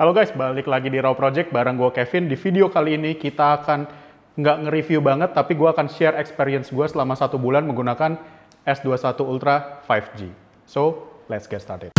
Halo guys, balik lagi di Raw Project bareng gue Kevin. Di video kali ini kita akan nggak nge-review banget, tapi gue akan share experience gue selama 1 bulan menggunakan S21 Ultra 5G. So, let's get started.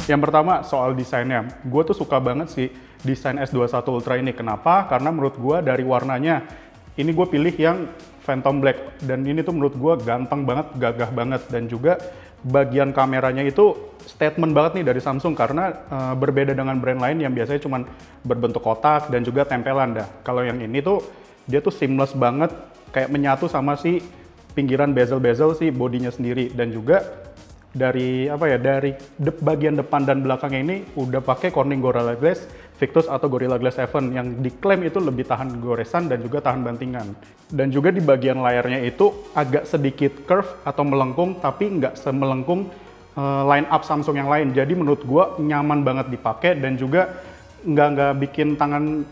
Yang pertama soal desainnya, gue tuh suka banget sih desain S21 Ultra ini. Kenapa? Karena menurut gue dari warnanya, ini gue pilih yang Phantom Black. Dan ini tuh menurut gue ganteng banget, gagah banget. Dan juga bagian kameranya itu statement banget nih dari Samsung. Karena berbeda dengan brand lain yang biasanya cuma berbentuk kotak dan juga tempelan dah. Kalau yang ini tuh, dia tuh seamless banget, kayak menyatu sama si pinggiran bezel-bezel si bodinya sendiri. Dan juga dari bagian depan dan belakangnya ini udah pakai Corning Gorilla Glass Victus atau Gorilla Glass 7 yang diklaim itu lebih tahan goresan dan juga tahan bantingan. Dan juga di bagian layarnya itu agak sedikit curve atau melengkung, tapi nggak semelengkung line up Samsung yang lain. Jadi menurut gua nyaman banget dipakai dan juga nggak bikin tangan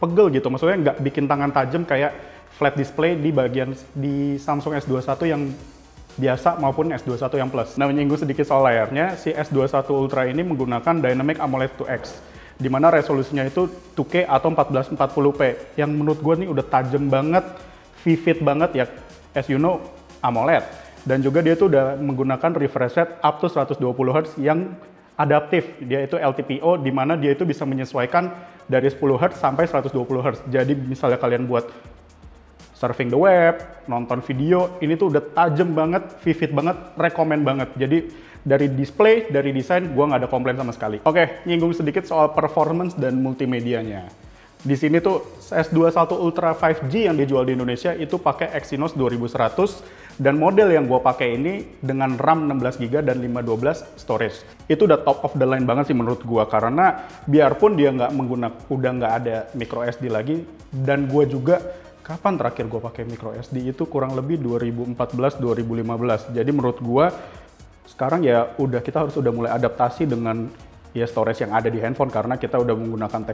pegel gitu. Maksudnya nggak bikin tangan tajam kayak flat display di Samsung S21 yang biasa maupun S21 yang Plus. Nah, menyinggung sedikit soal layarnya, si S21 Ultra ini menggunakan Dynamic AMOLED 2X, di mana resolusinya itu 2K atau 1440p, yang menurut gue nih udah tajam banget, vivid banget ya, as you know, AMOLED. Dan juga dia tuh udah menggunakan refresh rate up to 120Hz yang adaptif, dia itu LTPO, di mana dia itu bisa menyesuaikan dari 10Hz sampai 120Hz. Jadi misalnya kalian buat surfing the web, nonton video, ini tuh udah tajam banget, vivid banget, rekomen banget. Jadi dari display, dari desain, gue nggak ada komplain sama sekali. Oke, nyinggung sedikit soal performance dan multimedianya. Di sini tuh S21 Ultra 5G yang dijual di Indonesia itu pakai Exynos 2100 dan model yang gue pakai ini dengan RAM 16GB dan 512 storage. Itu udah top of the line banget sih menurut gue, karena biarpun dia udah nggak ada micro SD lagi, dan gue juga kapan terakhir gue pakai micro SD itu kurang lebih 2014-2015. Jadi menurut gue sekarang ya kita harus mulai adaptasi dengan ya storage yang ada di handphone, karena kita udah menggunakan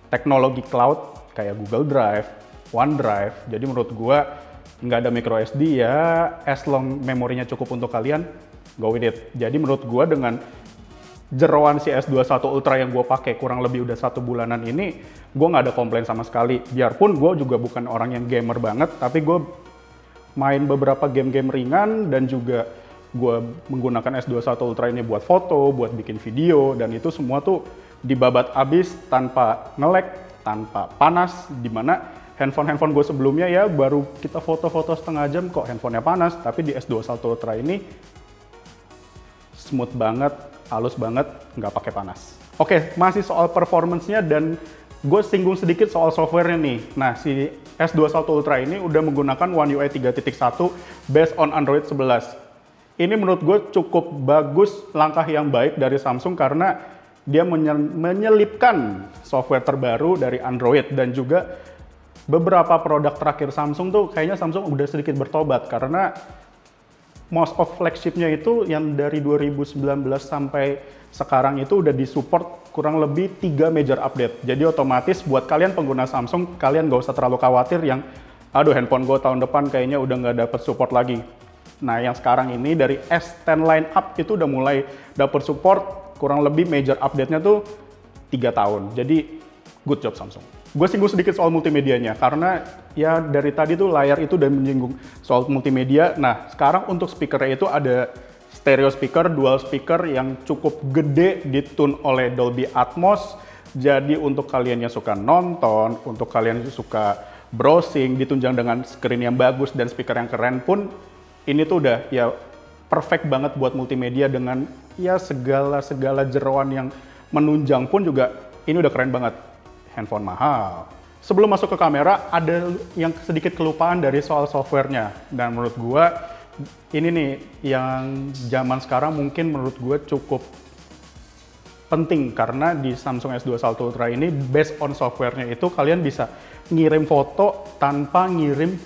teknologi cloud kayak Google Drive, OneDrive. Jadi menurut gue nggak ada micro SD ya, as long memorinya cukup untuk kalian, go with it. Jadi menurut gue dengan jeroan si S21 Ultra yang gue pakai kurang lebih udah 1 bulanan ini, gue nggak ada komplain sama sekali. Biarpun gue juga bukan orang yang gamer banget, tapi gue main beberapa game-game ringan dan juga gue menggunakan S21 Ultra ini buat foto, buat bikin video, dan itu semua tuh dibabat abis tanpa nge-lag, tanpa panas, dimana handphone gue sebelumnya ya baru kita foto-foto setengah jam kok handphonenya panas, tapi di S21 Ultra ini smooth banget, halus banget, nggak pakai panas. Oke, masih soal performance-nya dan gue singgung sedikit soal software-nya nih. Nah, si S21 Ultra ini udah menggunakan One UI 3.1 based on Android 11. Ini menurut gue cukup bagus, langkah yang baik dari Samsung karena dia menyelipkan software terbaru dari Android, dan juga beberapa produk terakhir Samsung tuh kayaknya Samsung udah sedikit bertobat, karena most of flagship-nya itu yang dari 2019 sampai sekarang itu udah disupport kurang lebih 3 major update. Jadi otomatis buat kalian pengguna Samsung, kalian nggak usah terlalu khawatir yang, aduh handphone gue tahun depan kayaknya udah nggak dapet support lagi. Nah yang sekarang ini dari S10 line up itu udah mulai dapet support, kurang lebih major update-nya tuh 3 tahun. Jadi good job Samsung. Gue singgung sedikit soal multimedianya, karena ya dari tadi tuh layar itu udah menyinggung soal multimedia. Nah, sekarang untuk speakernya itu ada stereo speaker, dual speaker yang cukup gede, ditune oleh Dolby Atmos. Jadi untuk kalian yang suka nonton, untuk kalian yang suka browsing, ditunjang dengan screen yang bagus dan speaker yang keren pun, ini tuh udah ya perfect banget buat multimedia dengan ya segala jeroan yang menunjang pun juga ini udah keren banget. Handphone mahal. Sebelum masuk ke kamera, ada yang sedikit kelupaan dari soal softwarenya. Dan menurut gue, ini nih yang zaman sekarang mungkin menurut gue cukup penting. Karena di Samsung S21 Ultra ini, based on softwarenya itu, kalian bisa ngirim foto tanpa ngirim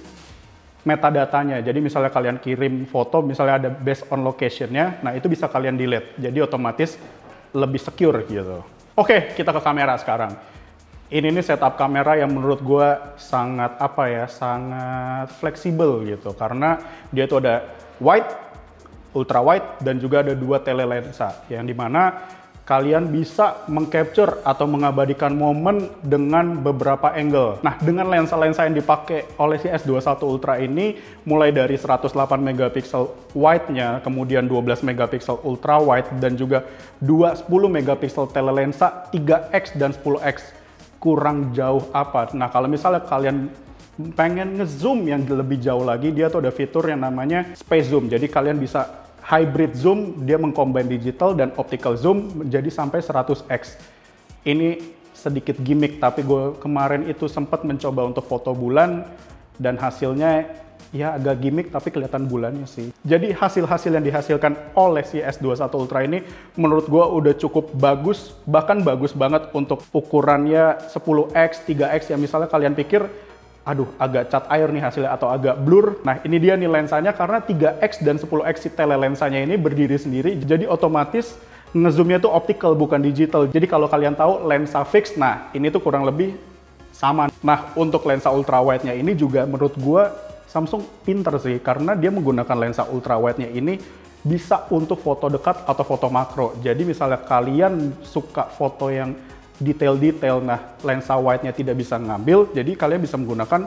metadatanya. Jadi misalnya kalian kirim foto, misalnya ada based on location-nya, nah itu bisa kalian delete. Jadi otomatis lebih secure gitu. Oke, kita ke kamera sekarang. Ini nih setup kamera yang menurut gue sangat sangat fleksibel gitu, karena dia tuh ada wide, ultra wide, dan juga ada 2 telelensa yang dimana kalian bisa mengcapture atau mengabadikan momen dengan beberapa angle. Nah, dengan lensa-lensa yang dipakai oleh si S21 Ultra ini, mulai dari 108 megapiksel wide-nya, kemudian 12 megapiksel ultra wide, dan juga 10 megapiksel telelensa 3x dan 10x. Kurang jauh apa? Nah, kalau misalnya kalian pengen ngezoom yang lebih jauh lagi, dia tuh ada fitur yang namanya space zoom. Jadi kalian bisa hybrid zoom, dia mengcombine digital dan optical zoom menjadi sampai 100x. Ini sedikit gimmick, tapi gue kemarin itu sempat mencoba untuk foto bulan dan hasilnya ya agak gimmick, tapi kelihatan bulannya sih. Jadi hasil-hasil yang dihasilkan oleh si S21 Ultra ini menurut gue udah cukup bagus, bahkan bagus banget untuk ukurannya 10x, 3x yang misalnya kalian pikir aduh agak cat air nih hasilnya atau agak blur. Nah, ini dia nih lensanya, karena 3x dan 10x si telelensanya ini berdiri sendiri, jadi otomatis ngezoomnya tuh optical bukan digital. Jadi kalau kalian tahu lensa fix, nah ini tuh kurang lebih sama. Nah, untuk lensa ultra wide-nya ini juga menurut gua Samsung pinter sih, karena dia menggunakan lensa ultra wide-nya ini bisa untuk foto dekat atau foto makro. Jadi misalnya kalian suka foto yang detail-detail, nah lensa wide-nya tidak bisa ngambil, jadi kalian bisa menggunakan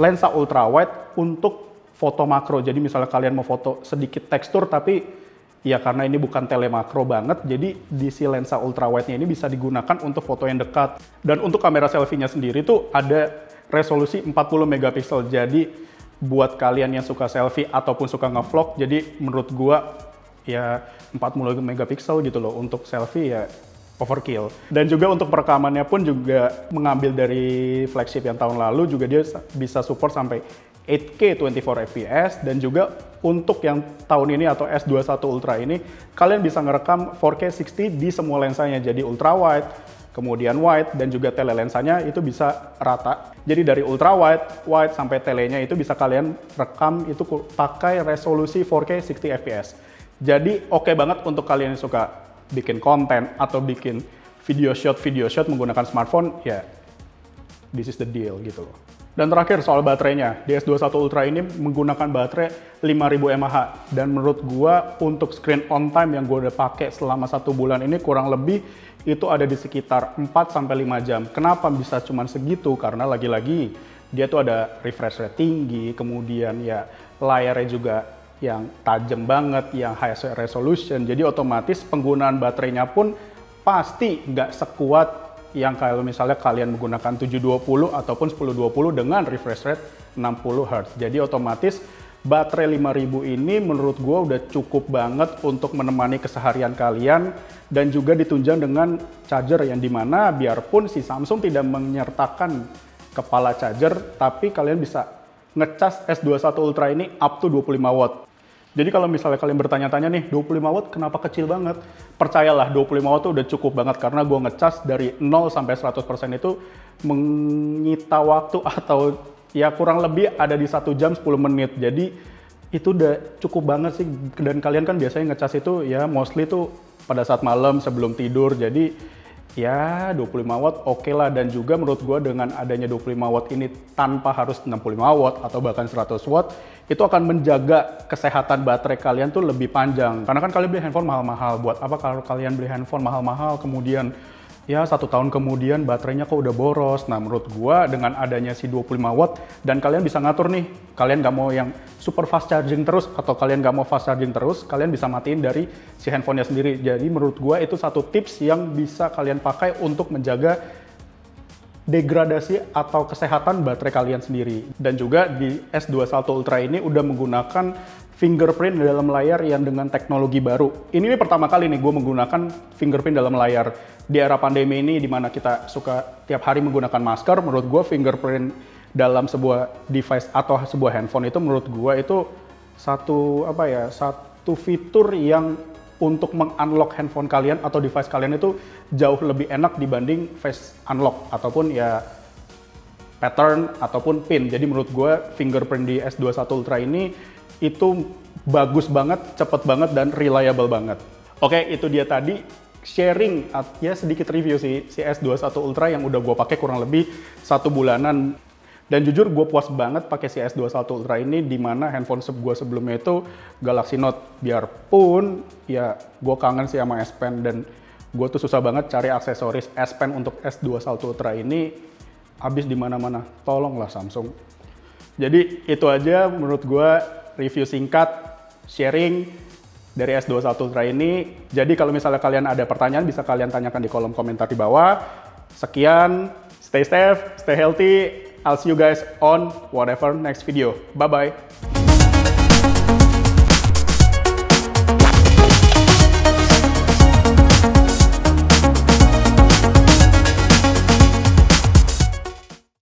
lensa ultra wide untuk foto makro. Jadi misalnya kalian mau foto sedikit tekstur, tapi ya karena ini bukan telemakro banget, jadi di si lensa ultra wide-nya ini bisa digunakan untuk foto yang dekat. Dan untuk kamera selfie-nya sendiri tuh ada resolusi 40 megapiksel. Jadi buat kalian yang suka selfie ataupun suka ngevlog, jadi menurut gua ya 40 megapiksel gitu loh untuk selfie ya overkill. Dan juga untuk perekamannya pun juga mengambil dari flagship yang tahun lalu, juga dia bisa support sampai 8K 24 fps, dan juga untuk yang tahun ini atau S21 Ultra ini kalian bisa ngerekam 4K 60 di semua lensanya. Jadi ultra wide, kemudian wide, dan juga telelensanya itu bisa rata. Jadi dari ultra wide, wide sampai telenya itu bisa kalian rekam itu pakai resolusi 4K 60 fps. Jadi oke banget untuk kalian yang suka bikin konten atau bikin video shot menggunakan smartphone, ya this is the deal gitu loh. Dan terakhir soal baterainya, di S21 Ultra ini menggunakan baterai 5000 mAh, dan menurut gua untuk screen on time yang gua udah pakai selama 1 bulan ini kurang lebih itu ada di sekitar 4-5 jam. Kenapa bisa cuman segitu? Karena lagi-lagi dia tuh ada refresh rate tinggi, kemudian ya layarnya juga yang tajam banget, yang high resolution, jadi otomatis penggunaan baterainya pun pasti nggak sekuat yang kalau misalnya kalian menggunakan 720 ataupun 1020 dengan refresh rate 60 Hz. Jadi otomatis baterai 5000 ini menurut gue udah cukup banget untuk menemani keseharian kalian, dan juga ditunjang dengan charger yang dimana biarpun si Samsung tidak menyertakan kepala charger, tapi kalian bisa ngecas S21 Ultra ini up to 25 watt. Jadi kalau misalnya kalian bertanya-tanya nih, 25 watt kenapa kecil banget? Percayalah, 25 watt itu udah cukup banget, karena gue ngecas dari 0 sampai 100% itu menyita waktu atau ya kurang lebih ada di 1 jam 10 menit. Jadi itu udah cukup banget sih, dan kalian kan biasanya ngecas itu ya mostly tuh pada saat malam sebelum tidur. Jadi ya 25 watt oke lah, dan juga menurut gue dengan adanya 25 watt ini tanpa harus 65 watt atau bahkan 100 watt, itu akan menjaga kesehatan baterai kalian tuh lebih panjang. Karena kan kalian beli handphone mahal-mahal, buat apa kalau kalian beli handphone mahal-mahal kemudian ya 1 tahun kemudian baterainya kok udah boros. Nah menurut gua dengan adanya si 25 watt, dan kalian bisa ngatur nih, kalian nggak mau yang super fast charging terus atau kalian nggak mau fast charging terus, kalian bisa matiin dari si handphonenya sendiri. Jadi menurut gua itu satu tips yang bisa kalian pakai untuk menjaga degradasi atau kesehatan baterai kalian sendiri. Dan juga di S21 Ultra ini udah menggunakan fingerprint dalam layar yang dengan teknologi baru. Ini pertama kali nih gue menggunakan fingerprint dalam layar. Di era pandemi ini dimana kita suka tiap hari menggunakan masker, menurut gue fingerprint dalam sebuah device atau sebuah handphone itu menurut gue itu satu fitur yang untuk meng-unlock handphone kalian atau device kalian itu jauh lebih enak dibanding face unlock ataupun ya pattern ataupun pin. Jadi menurut gue fingerprint di S21 Ultra ini itu bagus banget, cepet banget, dan reliable banget. Oke, itu dia tadi sharing ya sedikit review sih si S21 Ultra yang udah gue pakai kurang lebih 1 bulanan. Dan jujur gue puas banget pakai si S21 Ultra ini, di mana handphone gue sebelumnya itu Galaxy Note. Biarpun ya gue kangen sih sama S Pen, dan gue tuh susah banget cari aksesoris S Pen untuk S21 Ultra ini, habis di mana-mana. Tolonglah Samsung. Jadi itu aja menurut gue review singkat sharing dari S21 Ultra ini. Jadi kalau misalnya kalian ada pertanyaan bisa kalian tanyakan di kolom komentar di bawah. Sekian, stay safe, stay healthy. I'll see you guys on whatever next video. Bye-bye.